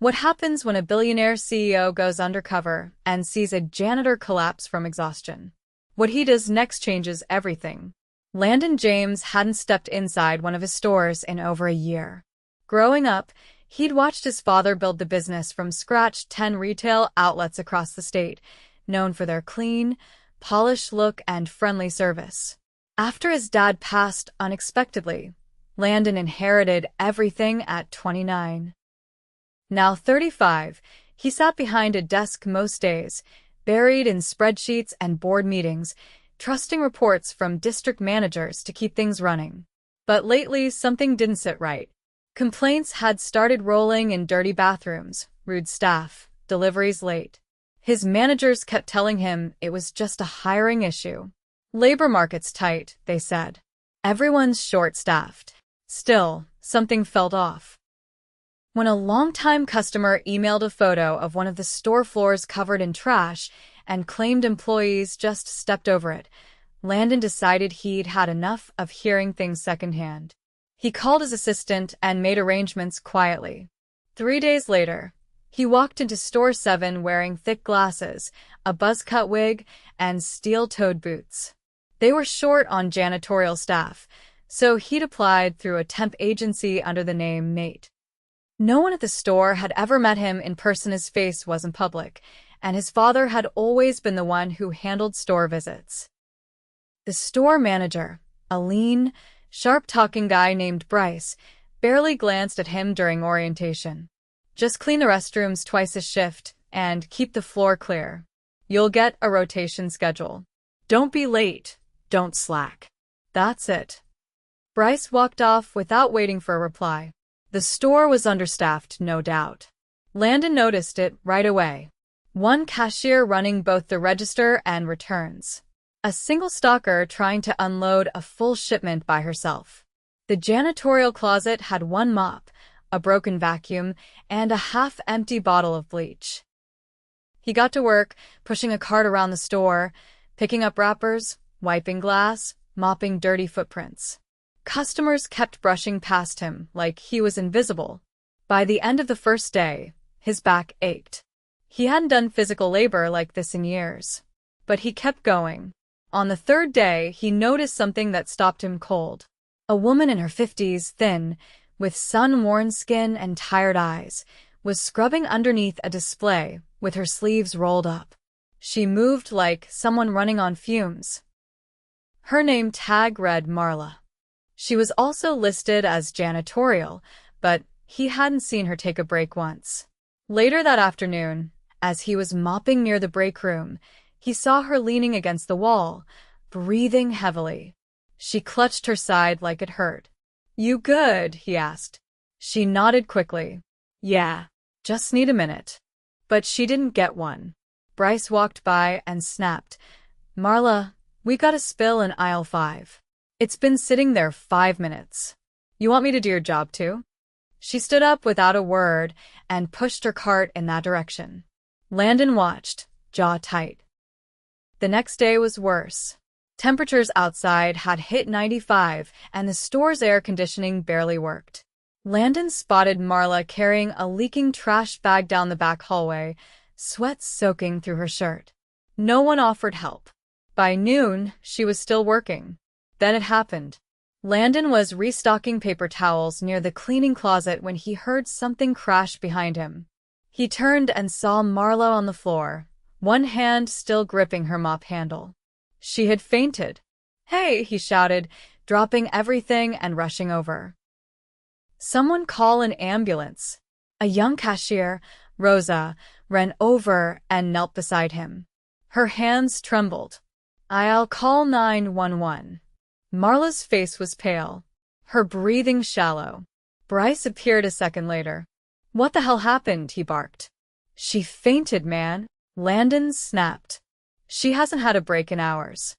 What happens when a billionaire CEO goes undercover and sees a janitor collapse from exhaustion? What he does next changes everything. Landon James hadn't stepped inside one of his stores in over a year. Growing up, he'd watched his father build the business from scratch, 10 retail outlets across the state, known for their clean, polished look and friendly service. After his dad passed unexpectedly, Landon inherited everything at 29. Now 35, he sat behind a desk most days, buried in spreadsheets and board meetings, trusting reports from district managers to keep things running. But lately, something didn't sit right. Complaints had started rolling in dirty bathrooms, rude staff, deliveries late. His managers kept telling him it was just a hiring issue. Labor market's tight, they said. Everyone's short-staffed. Still, something felt off. When a longtime customer emailed a photo of one of the store floors covered in trash and claimed employees just stepped over it, Landon decided he'd had enough of hearing things secondhand. He called his assistant and made arrangements quietly. 3 days later, he walked into Store 7 wearing thick glasses, a buzz-cut wig, and steel-toed boots. They were short on janitorial staff, so he'd applied through a temp agency under the name Mate. No one at the store had ever met him in person. His face wasn't public, and his father had always been the one who handled store visits. The store manager, a lean, sharp-talking guy named Bryce, barely glanced at him during orientation. Just clean the restrooms twice a shift and keep the floor clear. You'll get a rotation schedule. Don't be late. Don't slack. That's it. Bryce walked off without waiting for a reply. The store was understaffed, no doubt. Landon noticed it right away. One cashier running both the register and returns. A single stalker trying to unload a full shipment by herself. The janitorial closet had one mop, a broken vacuum, and a half-empty bottle of bleach. He got to work, pushing a cart around the store, picking up wrappers, wiping glass, mopping dirty footprints. Customers kept brushing past him like he was invisible. By the end of the first day, his back ached. He hadn't done physical labor like this in years. But he kept going. On the third day, he noticed something that stopped him cold. A woman in her 50s, thin, with sun-worn skin and tired eyes, was scrubbing underneath a display with her sleeves rolled up. She moved like someone running on fumes. Her name tag read Marla. She was also listed as janitorial, but he hadn't seen her take a break once. Later that afternoon, as he was mopping near the break room, he saw her leaning against the wall, breathing heavily. She clutched her side like it hurt. "You good?" he asked. She nodded quickly. "Yeah, just need a minute." But she didn't get one. Bryce walked by and snapped, "Marla, we got a spill in aisle 5. It's been sitting there 5 minutes. You want me to do your job too?" She stood up without a word and pushed her cart in that direction. Landon watched, jaw tight. The next day was worse. Temperatures outside had hit 95 and the store's air conditioning barely worked. Landon spotted Marla carrying a leaking trash bag down the back hallway, sweat soaking through her shirt. No one offered help. By noon, she was still working. Then it happened. Landon was restocking paper towels near the cleaning closet when he heard something crash behind him. He turned and saw Marla on the floor, one hand still gripping her mop handle. She had fainted. "Hey!" he shouted, dropping everything and rushing over. "Someone call an ambulance." A young cashier, Rosa, ran over and knelt beside him. Her hands trembled. "I'll call 911. Marla's face was pale, her breathing shallow. Bryce appeared a second later. "What the hell happened?" he barked. "She fainted, man." Landon snapped. "She hasn't had a break in hours."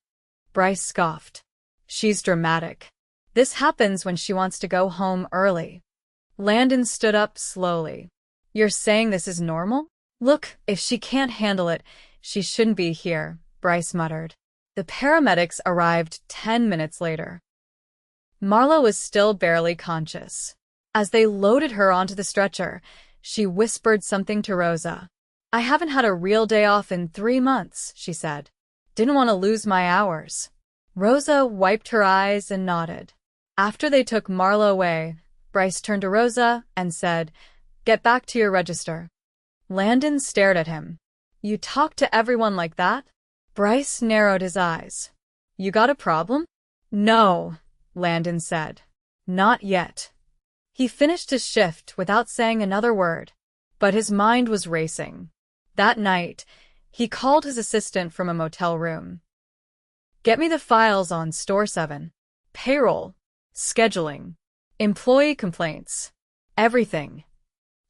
Bryce scoffed. "She's dramatic. This happens when she wants to go home early." Landon stood up slowly. "You're saying this is normal?" "Look, if she can't handle it, she shouldn't be here," Bryce muttered. The paramedics arrived 10 minutes later. Marla was still barely conscious. As they loaded her onto the stretcher, She whispered something to Rosa. I haven't had a real day off in 3 months, she said. Didn't want to lose my hours. Rosa wiped her eyes and nodded. After they took Marla away, Bryce turned to Rosa and said, Get back to your register. Landon stared at him. You talk to everyone like that? Bryce narrowed his eyes. You got a problem? No, Landon said. Not yet. He finished his shift without saying another word, but his mind was racing. That night, he called his assistant from a motel room. Get me the files on Store 7. Payroll, scheduling, employee complaints, everything.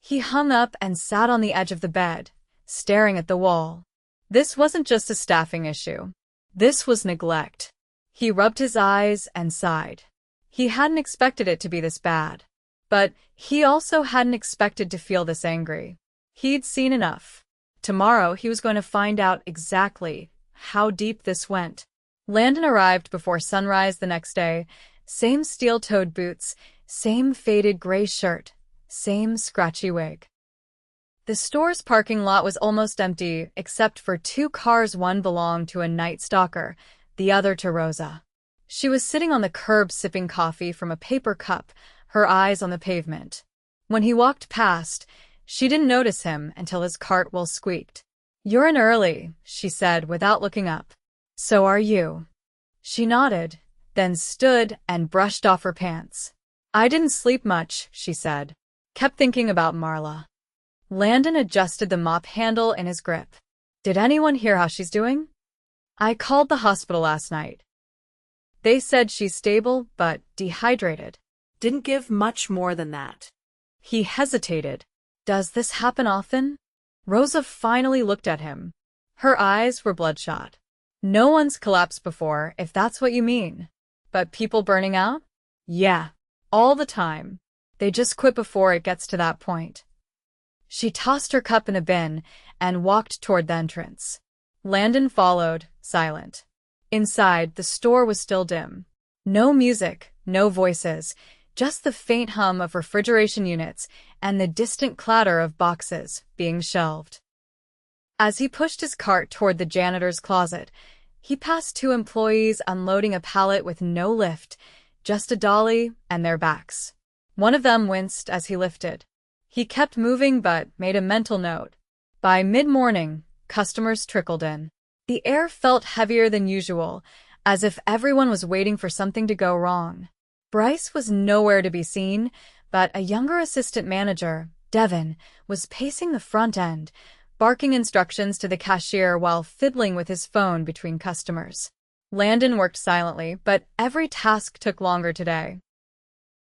He hung up and sat on the edge of the bed, staring at the wall. This wasn't just a staffing issue. This was neglect. He rubbed his eyes and sighed. He hadn't expected it to be this bad. But he also hadn't expected to feel this angry. He'd seen enough. Tomorrow he was going to find out exactly how deep this went. Landon arrived before sunrise the next day. Same steel-toed boots, same faded gray shirt, same scratchy wig. The store's parking lot was almost empty, except for 2 cars. One belonged to a night stalker, the other to Rosa. She was sitting on the curb sipping coffee from a paper cup, her eyes on the pavement. When he walked past, she didn't notice him until his cart wheel squeaked. You're in early, she said without looking up. So are you. She nodded, then stood and brushed off her pants. I didn't sleep much, she said. Kept thinking about Marla. Landon adjusted the mop handle in his grip. Did anyone hear how she's doing? I called the hospital last night. They said she's stable, but dehydrated. Didn't give much more than that. He hesitated. Does this happen often? Rosa finally looked at him. Her eyes were bloodshot. No one's collapsed before, if that's what you mean. But people burning out? Yeah, all the time. They just quit before it gets to that point. She tossed her cup in a bin and walked toward the entrance. Landon followed, silent. Inside, the store was still dim. No music, no voices, just the faint hum of refrigeration units and the distant clatter of boxes being shelved. As he pushed his cart toward the janitor's closet, he passed 2 employees unloading a pallet with no lift, just a dolly and their backs. One of them winced as he lifted. He kept moving but made a mental note. By mid-morning, customers trickled in. The air felt heavier than usual, as if everyone was waiting for something to go wrong. Bryce was nowhere to be seen, but a younger assistant manager, Devin, was pacing the front end, barking instructions to the cashier while fiddling with his phone between customers. Landon worked silently, but every task took longer today.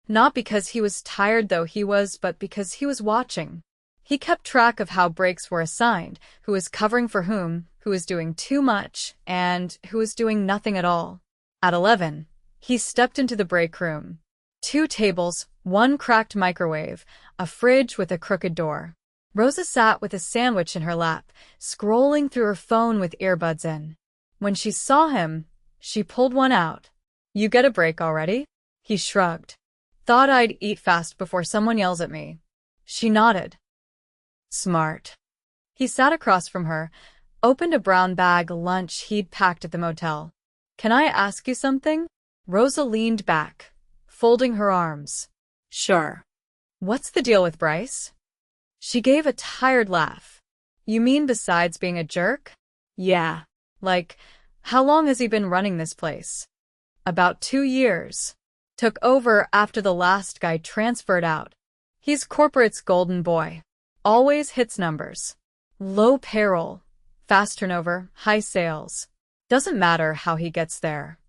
Not because he was tired though he was, but because he was watching. He kept track of how breaks were assigned, who was covering for whom, who was doing too much, and who was doing nothing at all. At 11, he stepped into the break room. 2 tables, 1 cracked microwave, a fridge with a crooked door. Rosa sat with a sandwich in her lap, scrolling through her phone with earbuds in. When she saw him, she pulled one out. You get a break already? He shrugged. Thought I'd eat fast before someone yells at me. She nodded. Smart. He sat across from her, opened a brown bag lunch he'd packed at the motel. Can I ask you something? Rosa leaned back, folding her arms. Sure. What's the deal with Bryce? She gave a tired laugh. You mean besides being a jerk? Yeah. Like, how long has he been running this place? About 2 years. Took over after the last guy transferred out. He's corporate's golden boy. Always hits numbers. Low payroll, fast turnover, high sales. Doesn't matter how he gets there.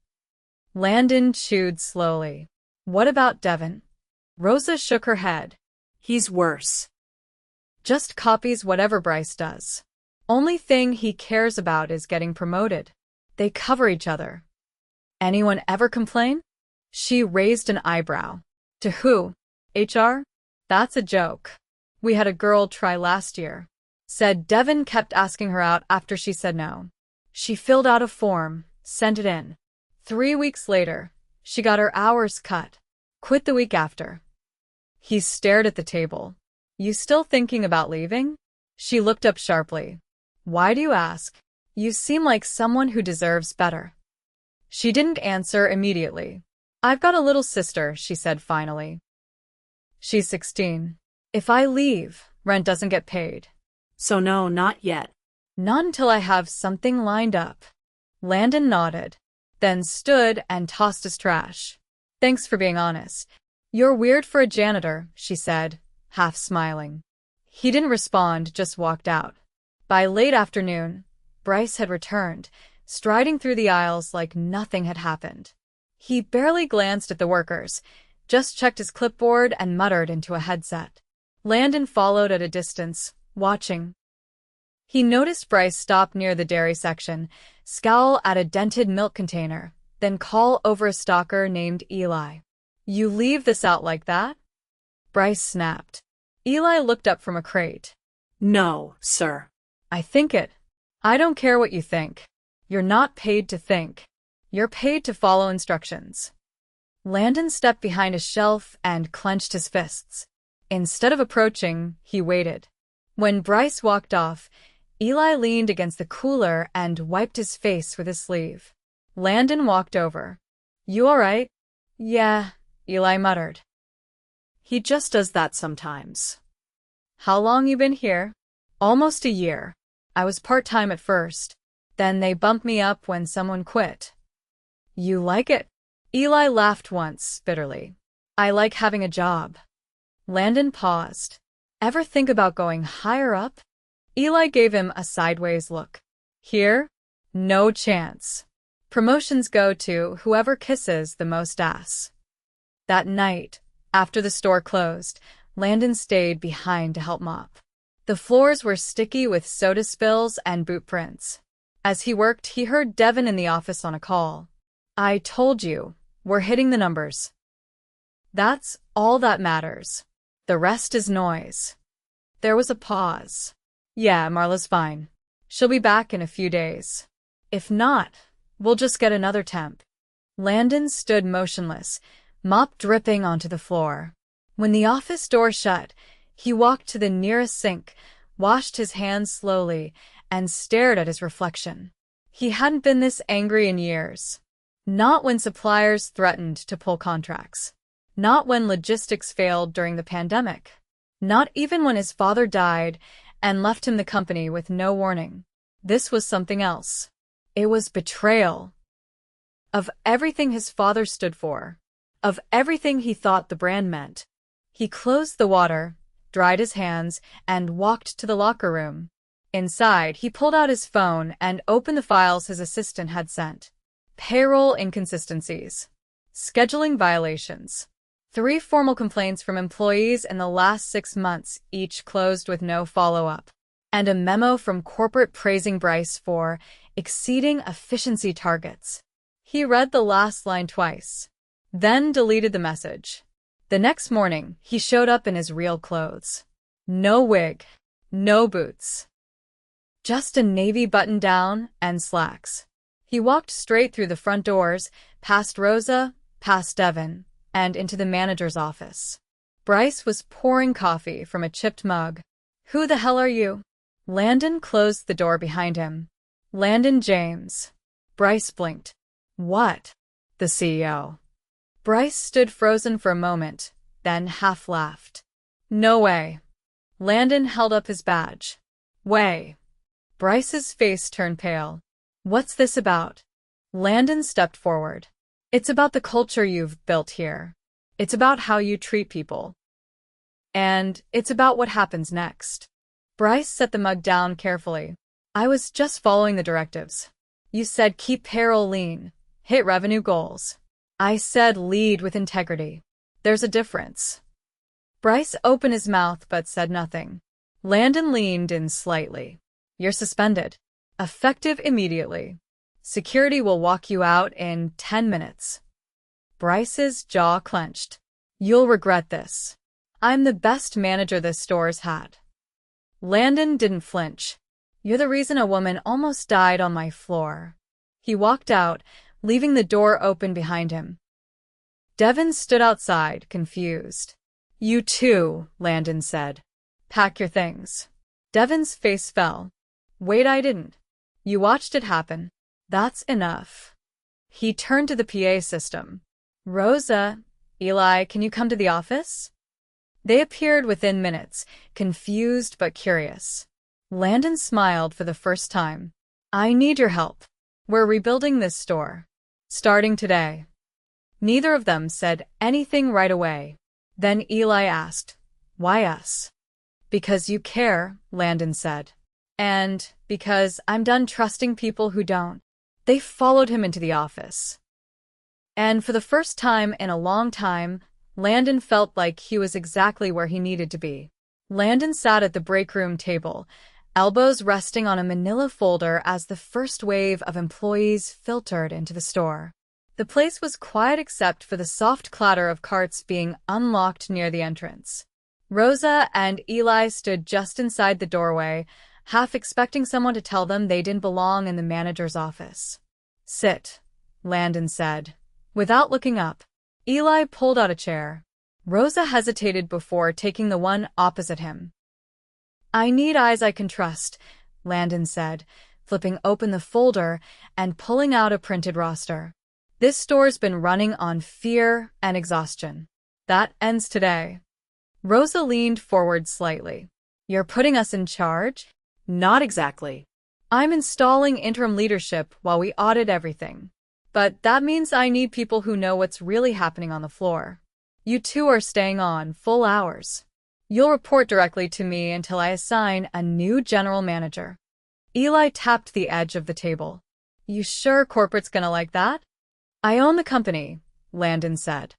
Landon chewed slowly. What about Devin? Rosa shook her head. He's worse. Just copies whatever Bryce does. Only thing he cares about is getting promoted. They cover each other. Anyone ever complain? She raised an eyebrow. To who? HR? That's a joke. We had a girl try last year. Said Devin kept asking her out after she said no. She filled out a form, sent it in. 3 weeks later, she got her hours cut. Quit the week after. He stared at the table. You still thinking about leaving? She looked up sharply. Why do you ask? You seem like someone who deserves better. She didn't answer immediately. I've got a little sister, she said finally. She's 16. If I leave, rent doesn't get paid. So no, not yet. Not until I have something lined up. Landon nodded, then stood and tossed his trash. Thanks for being honest. You're weird for a janitor, she said, half smiling. He didn't respond, just walked out. By late afternoon, Bryce had returned, striding through the aisles like nothing had happened. He barely glanced at the workers, just checked his clipboard and muttered into a headset. Landon followed at a distance, watching. He noticed Bryce stop near the dairy section, scowl at a dented milk container, then call over a stalker named Eli. You leave this out like that? Bryce snapped. Eli looked up from a crate. No, sir. I think it. I don't care what you think. You're not paid to think. You're paid to follow instructions. Landon stepped behind a shelf and clenched his fists. Instead of approaching, he waited. When Bryce walked off, Eli leaned against the cooler and wiped his face with his sleeve. Landon walked over. You all right? Yeah, Eli muttered. He just does that sometimes. How long you been here? Almost a year. I was part-time at first. Then they bumped me up when someone quit. You like it? Eli laughed once, bitterly. I like having a job. Landon paused. Ever think about going higher up? Eli gave him a sideways look. Here? No chance. Promotions go to whoever kisses the most ass. That night, after the store closed, Landon stayed behind to help mop. The floors were sticky with soda spills and boot prints. As he worked, he heard Devin in the office on a call. I told you, we're hitting the numbers. That's all that matters. The rest is noise. There was a pause. Yeah, Marla's fine. She'll be back in a few days. If not, we'll just get another temp. Landon stood motionless, mop dripping onto the floor. When the office door shut, he walked to the nearest sink, washed his hands slowly, and stared at his reflection. He hadn't been this angry in years. Not when suppliers threatened to pull contracts. Not when logistics failed during the pandemic. Not even when his father died and left him the company with no warning. This was something else. It was betrayal. Of everything his father stood for. Of everything he thought the brand meant. He closed the water, dried his hands, and walked to the locker room. Inside, he pulled out his phone and opened the files his assistant had sent. Payroll inconsistencies. Scheduling violations. 3 formal complaints from employees in the last 6 months, each closed with no follow-up. And a memo from corporate praising Bryce for exceeding efficiency targets. He read the last line twice, then deleted the message. The next morning, he showed up in his real clothes. No wig, no boots. Just a navy button-down and slacks. He walked straight through the front doors, past Rosa, past Devin, and into the manager's office. Bryce was pouring coffee from a chipped mug. Who the hell are you? Landon closed the door behind him. Landon James. Bryce blinked. What? The CEO. Bryce stood frozen for a moment, then half laughed. No way. Landon held up his badge. Way. Bryce's face turned pale. What's this about? Landon stepped forward. It's about the culture you've built here. It's about how you treat people. And it's about what happens next. Bryce set the mug down carefully. I was just following the directives. You said keep payroll lean, hit revenue goals. I said lead with integrity. There's a difference. Bryce opened his mouth but said nothing. Landon leaned in slightly. You're suspended. Effective immediately. Security will walk you out in 10 minutes. Bryce's jaw clenched. You'll regret this. I'm the best manager this store's had. Landon didn't flinch. You're the reason a woman almost died on my floor. He walked out, leaving the door open behind him. Devin stood outside, confused. You too, Landon said. Pack your things. Devon's face fell. Wait, I didn't. You watched it happen. That's enough. He turned to the PA system. Rosa, Eli, can you come to the office? They appeared within minutes, confused but curious. Landon smiled for the first time. I need your help. We're rebuilding this store. Starting today. Neither of them said anything right away. Then Eli asked, Why us? Because you care, Landon said. And because I'm done trusting people who don't. They followed him into the office. And for the first time in a long time, Landon felt like he was exactly where he needed to be. Landon sat at the break room table, elbows resting on a manila folder as the first wave of employees filtered into the store. The place was quiet except for the soft clatter of carts being unlocked near the entrance. Rosa and Eli stood just inside the doorway, half expecting someone to tell them they didn't belong in the manager's office. Sit, Landon said. Without looking up, Eli pulled out a chair. Rosa hesitated before taking the one opposite him. I need eyes I can trust, Landon said, flipping open the folder and pulling out a printed roster. This store's been running on fear and exhaustion. That ends today. Rosa leaned forward slightly. You're putting us in charge? Not exactly. I'm installing interim leadership while we audit everything. But that means I need people who know what's really happening on the floor. You two are staying on full hours. You'll report directly to me until I assign a new general manager. Eli tapped the edge of the table. You sure corporate's gonna like that? I own the company, Landon said.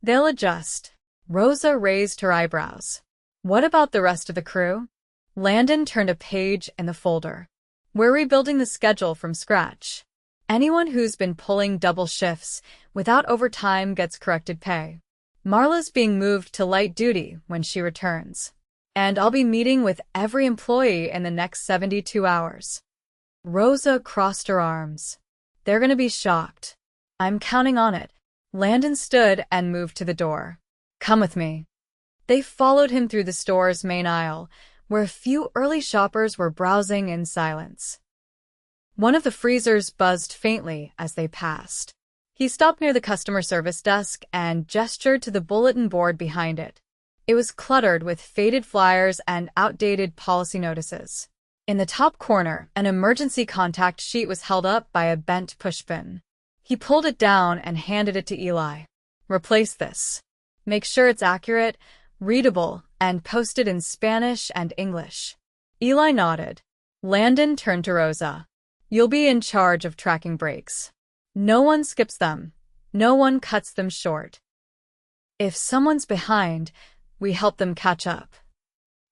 They'll adjust. Rosa raised her eyebrows. What about the rest of the crew? Landon turned a page in the folder. We're rebuilding the schedule from scratch. Anyone who's been pulling double shifts without overtime gets corrected pay. Marla's being moved to light duty when she returns. And I'll be meeting with every employee in the next 72 hours. Rosa crossed her arms. They're gonna be shocked. I'm counting on it. Landon stood and moved to the door. Come with me. They followed him through the store's main aisle, where a few early shoppers were browsing in silence. One of the freezers buzzed faintly as they passed. He stopped near the customer service desk and gestured to the bulletin board behind it. It was cluttered with faded flyers and outdated policy notices. In the top corner, an emergency contact sheet was held up by a bent pushpin. He pulled it down and handed it to Eli. Replace this. Make sure it's accurate, readable, and posted in Spanish and English. Eli nodded. Landon turned to Rosa. You'll be in charge of tracking breaks. No one skips them. No one cuts them short. If someone's behind, we help them catch up.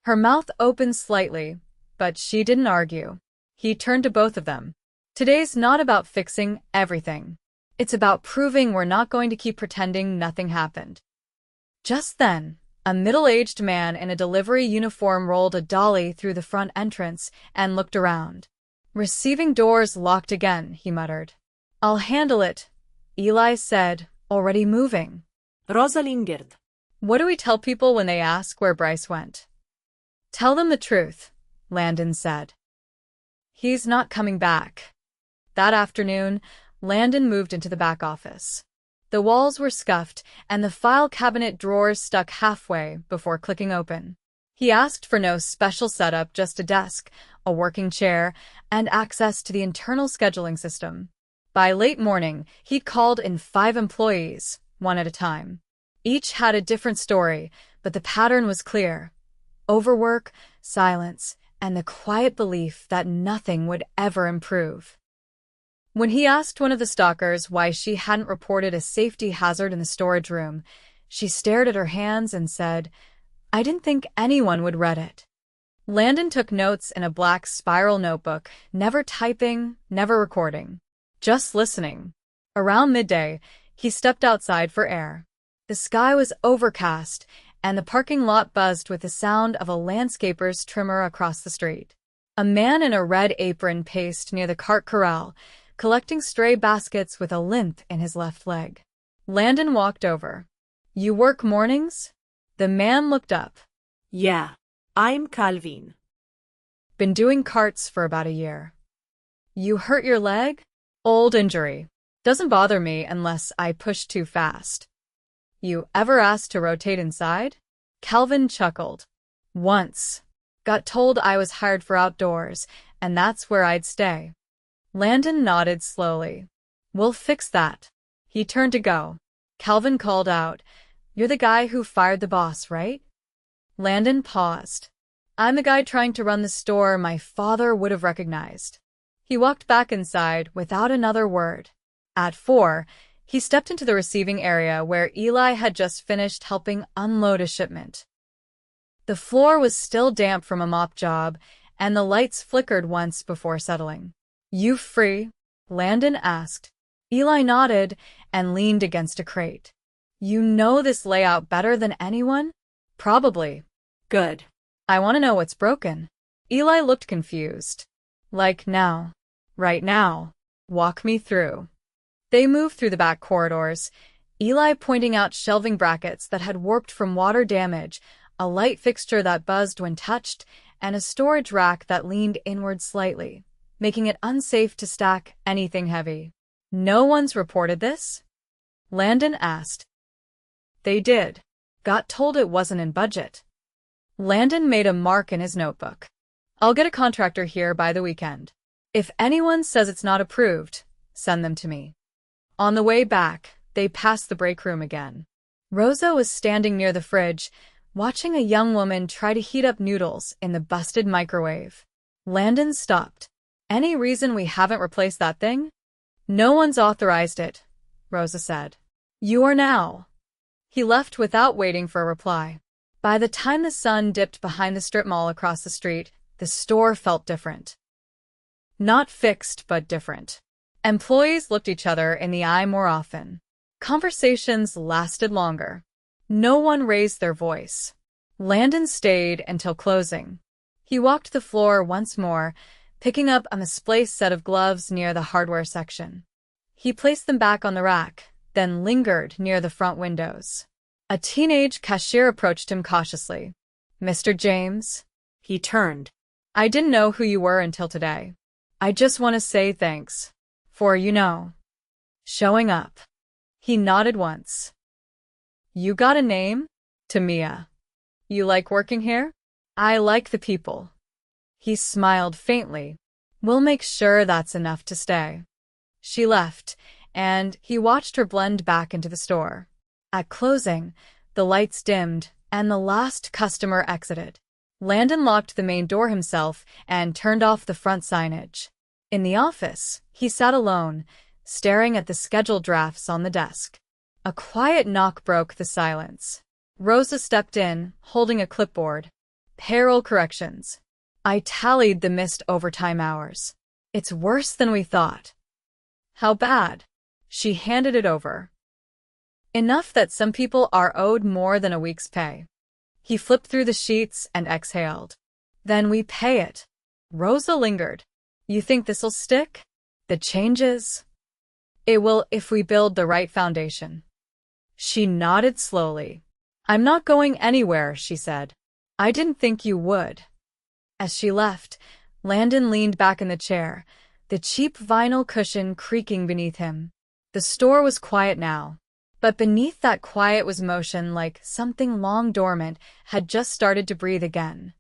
Her mouth opened slightly, but she didn't argue. He turned to both of them. Today's not about fixing everything. It's about proving we're not going to keep pretending nothing happened. Just then, a middle-aged man in a delivery uniform rolled a dolly through the front entrance and looked around. Receiving doors locked again, he muttered. I'll handle it, Eli said, already moving. Rosalingerd. What do we tell people when they ask where Bryce went? Tell them the truth, Landon said. He's not coming back. That afternoon, Landon moved into the back office. The walls were scuffed, and the file cabinet drawers stuck halfway before clicking open. He asked for no special setup, just a desk, a working chair, and access to the internal scheduling system. By late morning, he'd called in 5 employees, one at a time. Each had a different story, but the pattern was clear. Overwork, silence, and the quiet belief that nothing would ever improve. When he asked one of the stalkers why she hadn't reported a safety hazard in the storage room, she stared at her hands and said, I didn't think anyone would read it. Landon took notes in a black spiral notebook, never typing, never recording, just listening. Around midday, he stepped outside for air. The sky was overcast, and the parking lot buzzed with the sound of a landscaper's trimmer across the street. A man in a red apron paced near the cart corral, collecting stray baskets with a limp in his left leg. Landon walked over. You work mornings? The man looked up. Yeah. I'm Calvin. Been doing carts for about a year. You hurt your leg? Old injury. Doesn't bother me unless I push too fast. You ever asked to rotate inside? Calvin chuckled. Once. Got told I was hired for outdoors, and that's where I'd stay. Landon nodded slowly. We'll fix that. He turned to go. Calvin called out, You're the guy who fired the boss, right? Landon paused. I'm the guy trying to run the store my father would have recognized. He walked back inside without another word. At 4, he stepped into the receiving area where Eli had just finished helping unload a shipment. The floor was still damp from a mop job, and the lights flickered once before settling. You free? Landon asked. Eli nodded and leaned against a crate. You know this layout better than anyone? Probably. Good. I want to know what's broken. Eli looked confused. Like now. Right now. Walk me through. They moved through the back corridors, Eli pointing out shelving brackets that had warped from water damage, a light fixture that buzzed when touched, and a storage rack that leaned inward slightly, making it unsafe to stack anything heavy. No one's reported this? Landon asked. They did. Got told it wasn't in budget. Landon made a mark in his notebook. I'll get a contractor here by the weekend. If anyone says it's not approved, send them to me. On the way back, they passed the break room again. Rosa was standing near the fridge, watching a young woman try to heat up noodles in the busted microwave. Landon stopped. Any reason we haven't replaced that thing? No one's authorized it, Rosa said. You are now. He left without waiting for a reply. By the time the sun dipped behind the strip mall across the street, the store felt different. Not fixed, but different. Employees looked each other in the eye more often. Conversations lasted longer. No one raised their voice. Landon stayed until closing. He walked the floor once more, picking up a misplaced set of gloves near the hardware section. He placed them back on the rack, then lingered near the front windows. A teenage cashier approached him cautiously. Mr. James? He turned. I didn't know who you were until today. I just want to say thanks. For, showing up. He nodded once. You got a name? Tamia. You like working here? I like the people. He smiled faintly. We'll make sure that's enough to stay. She left, and he watched her blend back into the store. At closing, the lights dimmed, and the last customer exited. Landon locked the main door himself and turned off the front signage. In the office, he sat alone, staring at the schedule drafts on the desk. A quiet knock broke the silence. Rosa stepped in, holding a clipboard. Payroll corrections. I tallied the missed overtime hours. It's worse than we thought. How bad? She handed it over. Enough that some people are owed more than a week's pay. He flipped through the sheets and exhaled. Then we pay it. Rosa lingered. You think this'll stick? The changes? It will if we build the right foundation. She nodded slowly. I'm not going anywhere, she said. I didn't think you would. As she left, Landon leaned back in the chair, the cheap vinyl cushion creaking beneath him. The store was quiet now, but beneath that quiet was motion like something long dormant had just started to breathe again.